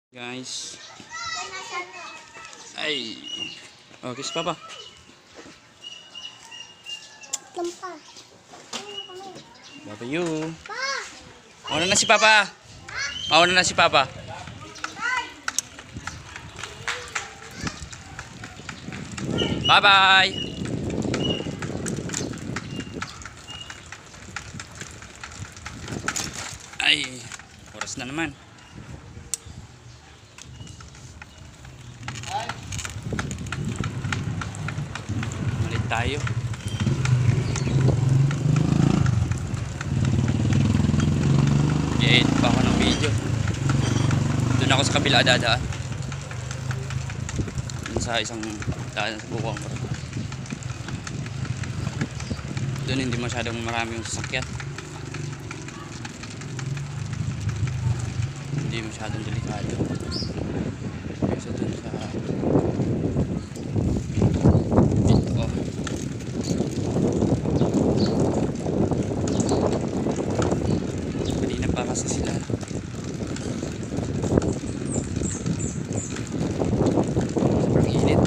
Guys. Ay. Oh, kiss papa. Papa you. Mauna na si papa. Mauna na si papa. Bye bye. Ay, oras na naman. Malit tayo. I-edit pa ako ng video. Doon ako sa kabila dadaan. Doon sa isang daan sa bukong ko. Doon hindi masyadong marami yung sasakyan. Hindi masyadong delikado. Kasi doon sa dito. Kanina pa kasi sila. Sobrang init.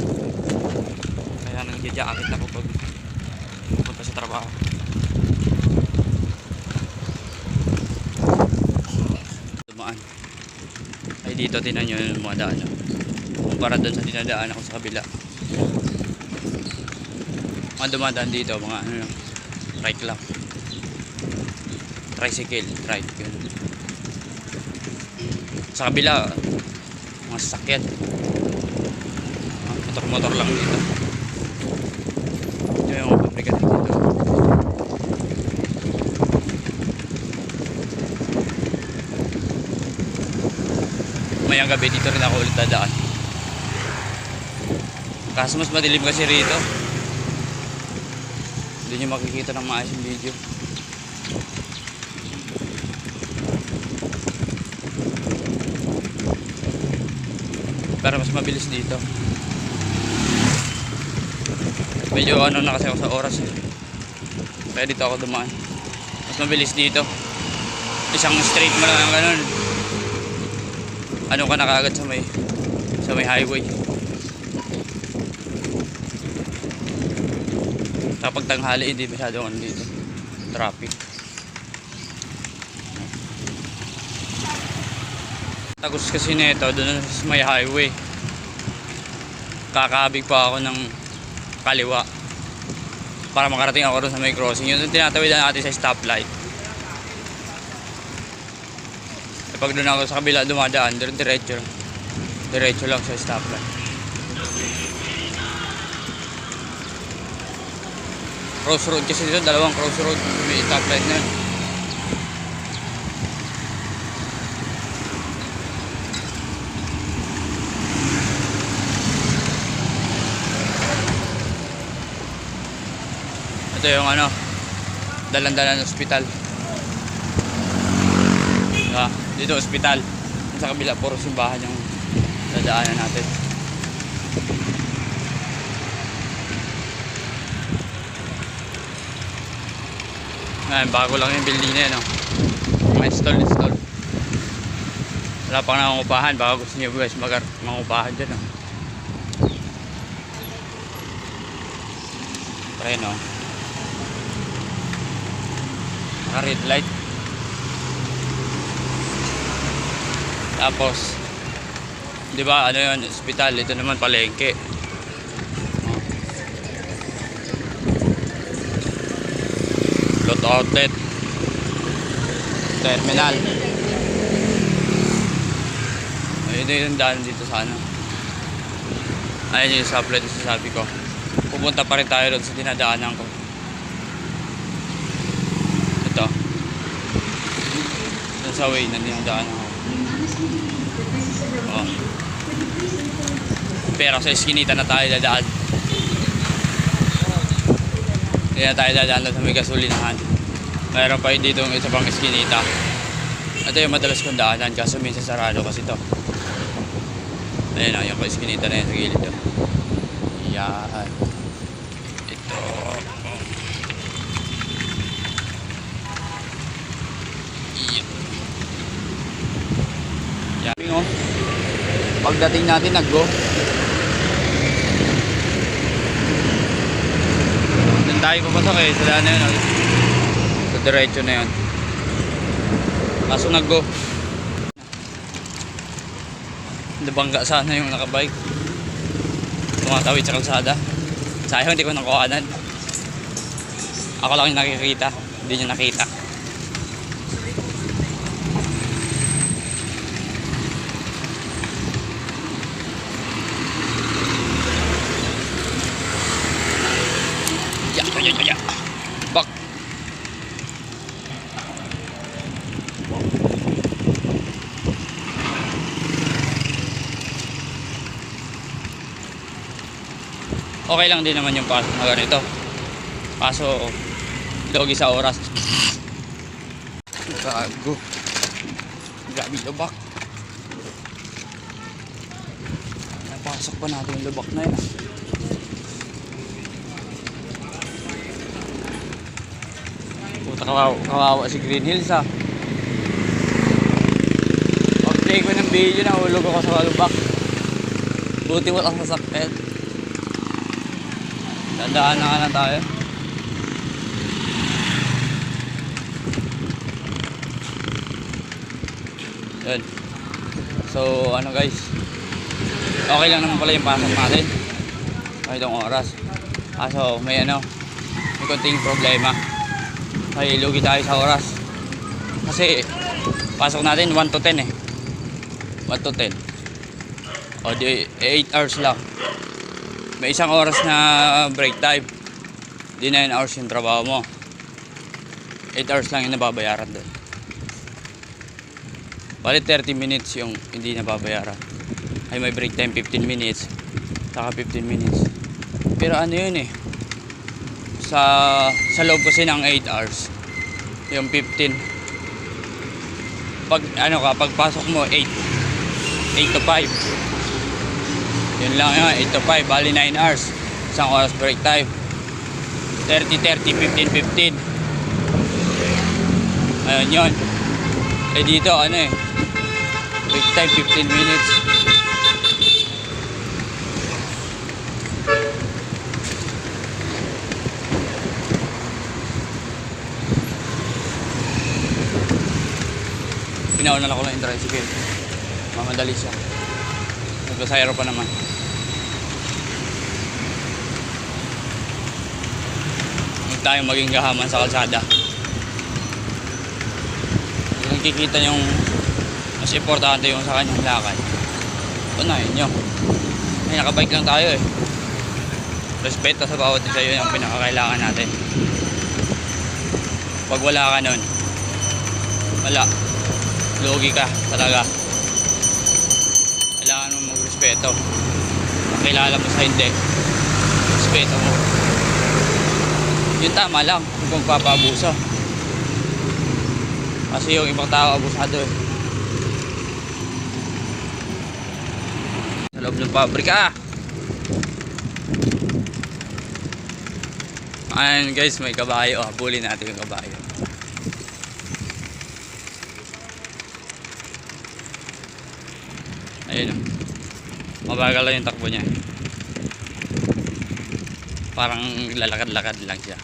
Kaya nag-jacket na ako pag pupunta sa trabaho. Dumaan. Ay dito tinan nyo yung mga daan. Kumpara doon sa dinadaan ako sa kabila. Mga dumadaan dito, mga ano lang, trike lang. Tricycle, trike yun. Sa kabila, mga sasakyan. Motor-motor lang dito. Ito yung mga pabrika dito. Mayang gabi dito rin ako ulit dadaan. Kaso mas madilim kasi rito. Hindi nyo makikita ng maayos yung video. Pero mas mabilis dito. Medyo ano na kasi ako sa oras eh. Kaya dito ako dumaan. Mas mabilis dito. Isang straight mo lang ang ganun. Ano ka na kaagad sa may highway. Kapag tanghali hindi masyadong ano dito traffic. Tagos kasi nito doon sa may highway. Kakabig pa ako ng kaliwa para makarating ako doon sa may crossing. Yun yung tinatawidan natin sa stoplight. Pag doon ako sa kabila dumadaan, diretso lang sa stoplight. Crossroad kasi dito, dalawang crossroad, may stoplight na yun. Ito yung ano, dalan-dalan ng ospital. Dito ospital. Sa kabila puro simbahan yung dadaanan natin. Ngayon bago lang yung building na yun, no? Mga install. Wala pang nangungupahan. Baka gusto nyo guys mangupahan dyan, no? Pre, no? Naka red light. Tapos, di ba ano yun, ospital, ito naman palengke. Lot outlet, terminal. Ayun yung daan dito sa ano. Ayun yung supply dito sabi ko. Pupunta pa rin tayo doon sa dinadaanan ko. Ito. Doon sa way na dinadaanan ko. Oh. Pero sa iskinita na tayo dadaan. Hindi na tayo dadaan sa may gasolinahan. Mayroon pa yun dito isa pang iskinita. Ito yung madalas kong daanan kaso minsan sarado kasi ito. Ayun o, yung iskinita na yun sa gilid yun. Yan. Ito. Yan. Yan. Pagdating natin nag-go. Doon tayo papasok eh. Sa daan na yun. Sa diretso na yun. Kaso nag-go. Nabangga sana yung nakabike. Tumatawid sa kalsada. Sayang hindi ko nakuhanan. Ako lang yung nakikita. Hindi niya nakita. Ya. Bak. Okay lang din naman yung pasok na ganito. Kaso logi sa oras. Gago. Grabe lubak. Napasok pa natin yung lubak na yun. Puta, kawawa si Green Hills ha. Pag-play ko ng video na hulog ako sa lubak. Buti walang sasakyan. Dadaan na nga lang tayo. Yun. So ano guys, okay lang naman pala yung pasok natin itong oras. Kaso may konting problema. Ay lugi tayo sa oras. Kasi pasok natin 1 to 10 eh. 1 to 10. O di 8 hours lang. May isang oras na break time. Di 9 hours yung trabaho mo. 8 hours lang yung nababayaran doon. Bali 30 minutes yung hindi nababayaran. Ay may break time 15 minutes. Saka 15 minutes. Pero ano yun eh. Sa loob kasi ng 8 hours. Yung 15. Pag pagpasok mo 8 to 5. Yun lang yun, 8 to 5, bali 9 hours. Isang oras break time. 30, 15. Ayun yun. Eh dito break time 15 minutes. Pinauna lang ako ng tricycle. Mamadali siya. Nagkasayro pa naman. Huwag tayong maging gahaman sa kalsada. Kung kikita yung mas importante yung sa kanyang lakad, unahin nyo. Ay nakabike lang tayo eh. Respeto sa bawat isa, yun ang pinakakailangan natin. Pag wala ka nun, wala, lugi ka talaga. Kailangan mo magrespeto. Makilala mo sa hindi, respeto mo. Yun tama lang, kung papaabuso. Kasi yung ibang tao abusado eh. Sa loob ng pabrika. Ayan guys, may kabayo. Habulin natin yung kabayo. Ayun. Mabagal lang yung takbo niya. Parang lalakad-lakad lang siya.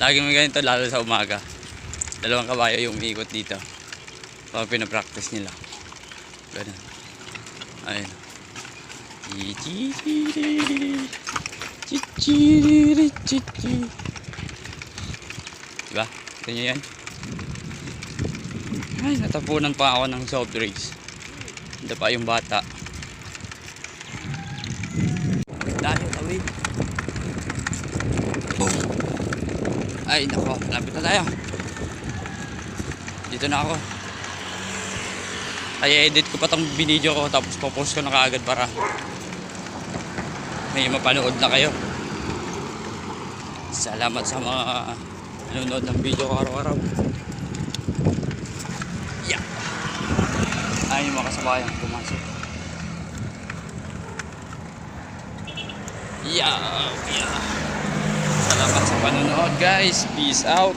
Lagi may ganito lalo sa umaga. Dalawang kabayo yung ikot dito. Pag pinapractice nila. Ganun. Ayun. Diba? Ito nyo yan. Ay, natapunan pa ako ng soft drinks. Ito pa yung bata. Dahil tawid. Ay nako, lapit na tayo. Dito na ako. Kaya edit ko pa tong video ko, tapos popost ko na kaagad para may mapanood na kayo. Salamat sa mga nanonood ng video ko araw-araw. Yeah. Ay, yung mga kasabayang pumasok. Yeah. Salamat sa panonood guys. Peace out.